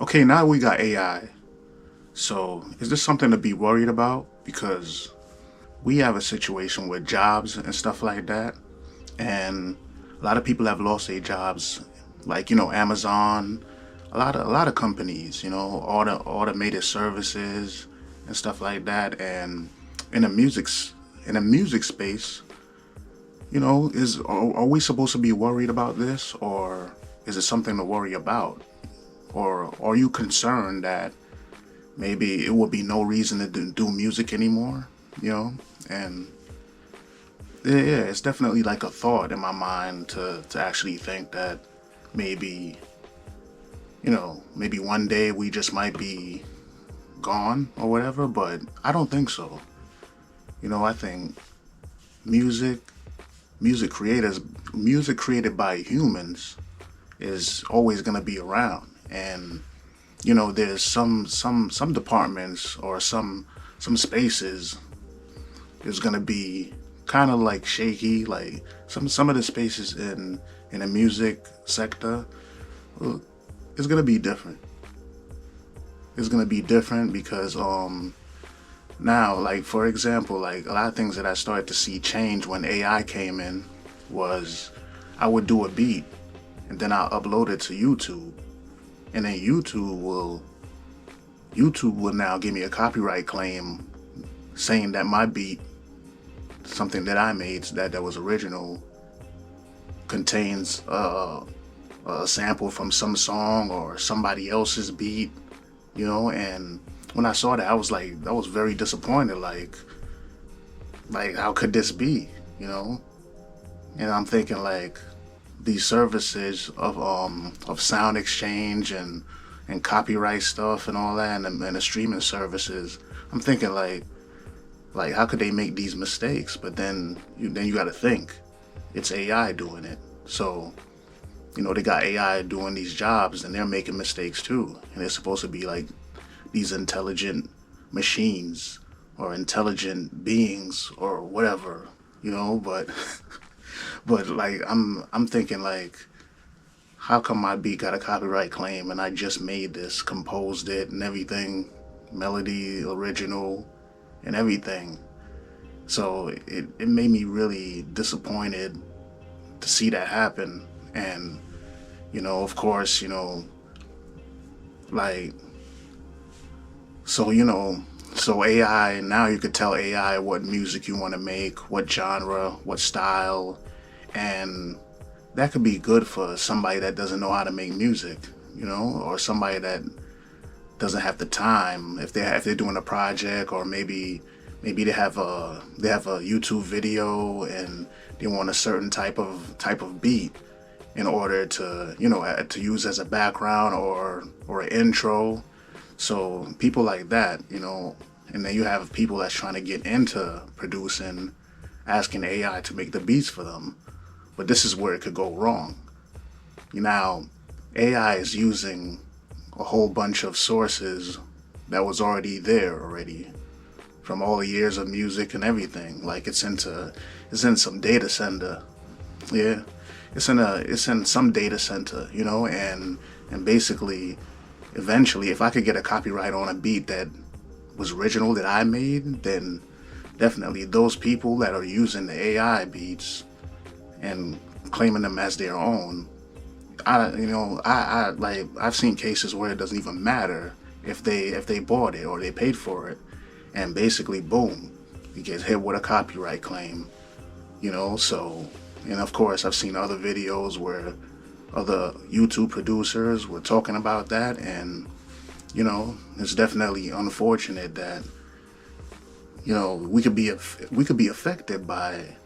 Okay, now we got AI. So, is this something to be worried about? Because we have a situation with jobs and stuff like that, and a lot of people have lost their jobs, like Amazon, a lot of companies, automated services and stuff like that. And in the music in the music space, are we supposed to be worried about this, or is it something to worry about? Or are you concerned that maybe it would be no reason to do music anymore? You know, and yeah, it's definitely like a thought in my mind to actually think that maybe maybe one day we just might be gone or whatever. But I don't think so. I think music, music creators, music created by humans is always gonna be around. And there's some departments or some spaces is gonna be kind of like shaky. Like some of the spaces in the music sector, uh, it's gonna be different. It's gonna be different because now, like, for example, like a lot of things that I started to see change when AI came in was I would do a beat and then I'll upload it to YouTube, and then YouTube will now give me a copyright claim saying that my beat, something that I made that was original, contains a sample from some song or somebody else's beat, and when I saw that, I was very disappointed. Like how could this be, you know? And I'm thinking like these services of sound exchange and copyright stuff and all that, and the streaming services. I'm thinking like how could they make these mistakes? But then you got to think it's AI doing it. So they got AI doing these jobs and they're making mistakes too. And they're supposed to be like these intelligent machines or intelligent beings or whatever, but but like I'm thinking like how come my beat got a copyright claim and I just made this, composed it and everything, melody, original and everything. So it made me really disappointed to see that happen. And of course, like so so AI, now you could tell AI what music you want to make, what genre, what style, and that could be good for somebody that doesn't know how to make music, or somebody that doesn't have the time if they're doing a project, or maybe they have a YouTube video and they want a certain type of beat in order to to use as a background or an intro. So people like that, and then you have people that's trying to get into producing, asking AI to make the beats for them. But this is where it could go wrong. Now, AI is using a whole bunch of sources that was already there already from all the years of music and everything. Like it's in some data center. Yeah. It's in some data center, and basically eventually if I could get a copyright on a beat that was original that I made, then definitely those people that are using the AI beats and claiming them as their own, I like I've seen cases where it doesn't even matter if they bought it or they paid for it, and basically boom, you get hit with a copyright claim, so. And of course I've seen other videos where other YouTube producers were talking about that, and it's definitely unfortunate that we could be affected by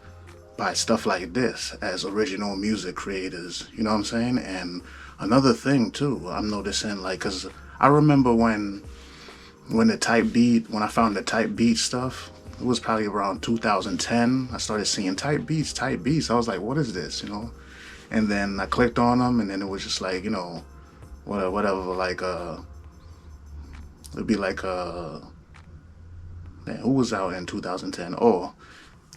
stuff like this as original music creators. You know what I'm saying? And another thing too, I'm noticing, like, cause I remember when I found the type beat stuff. It was probably around 2010. I started seeing type beats, type beats. I was like, what is this? And then I clicked on them, and then it was just like, whatever, like it'd be like man, who was out in 2010? Oh,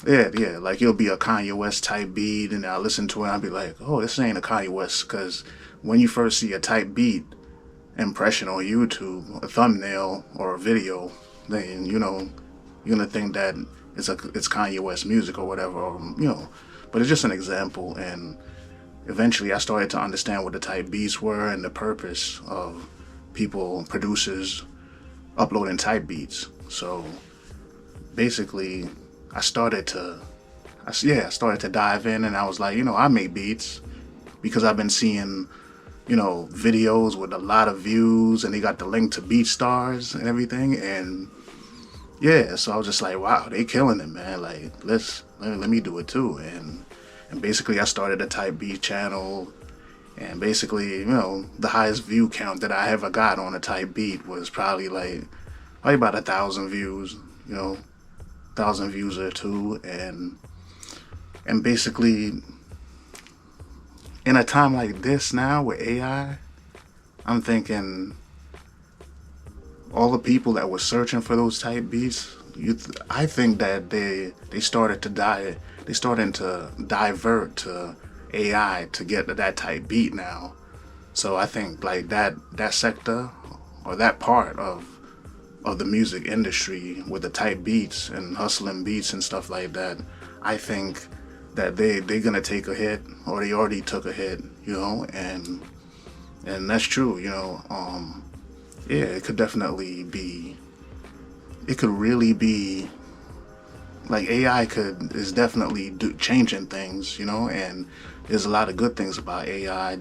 yeah, like it'll be a Kanye West type beat, and I'll listen to it and I'll be like, oh, this ain't a Kanye West, because when you first see a type beat impression on YouTube, a thumbnail or a video, then you're gonna think that it's Kanye West music or whatever, or. But it's just an example, and eventually I started to understand what the type beats were and the purpose of producers uploading type beats. So basically, I started to dive in, and I was like, I make beats because I've been seeing, videos with a lot of views, and they got the link to BeatStars and everything, and yeah, so I was just like, wow, they killing it, man. Like, let me do it too, and basically I started a type beat channel, and basically, the highest view count that I ever got on a type beat was probably about 1,000 views, 1,000 views or two, and basically, in a time like this now with AI, I'm thinking all the people that were searching for those type beats, I think that they started to they starting to divert to AI to get to that type beat now. So I think like that sector or that part of the music industry with the type beats and hustling beats and stuff like that, I think that they're gonna take a hit, or they already took a hit, and that's true, yeah, it could definitely be, it could really be, like AI is definitely changing things, and there's a lot of good things about AI.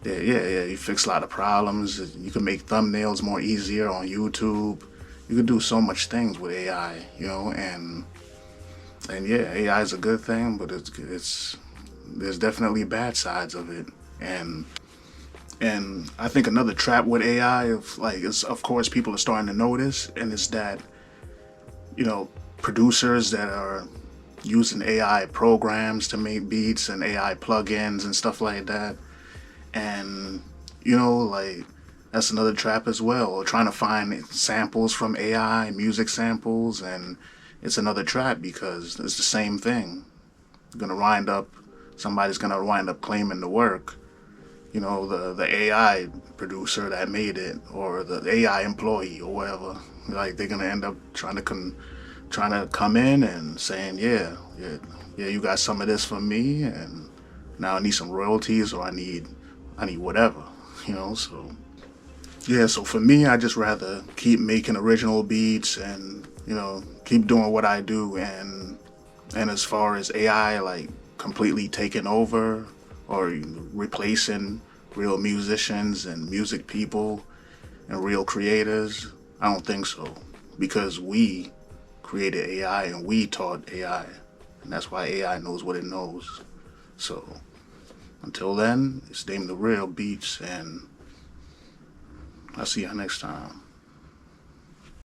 You fix a lot of problems. You can make thumbnails more easier on YouTube. You can do so much things with AI, and yeah, AI is a good thing, but there's definitely bad sides of it, and I think another trap with AI is of course people are starting to notice, and it's that producers that are using AI programs to make beats and AI plugins and stuff like that, and that's another trap as well, or trying to find samples from AI, music samples, and it's another trap because it's the same thing. Somebody's gonna wind up claiming the work, the AI producer that made it, or the AI employee or whatever. Like, they're gonna end up trying to come in and saying, yeah, you got some of this from me, and now I need some royalties, or I need whatever, so yeah. So for me, I just rather keep making original beats and keep doing what I do, and as far as AI like completely taking over or replacing real musicians and music people and real creators, I don't think so, because we created AI and we taught AI, and that's why AI knows what it knows. So until then, it's Dame the Real Beats, and I'll see you next time.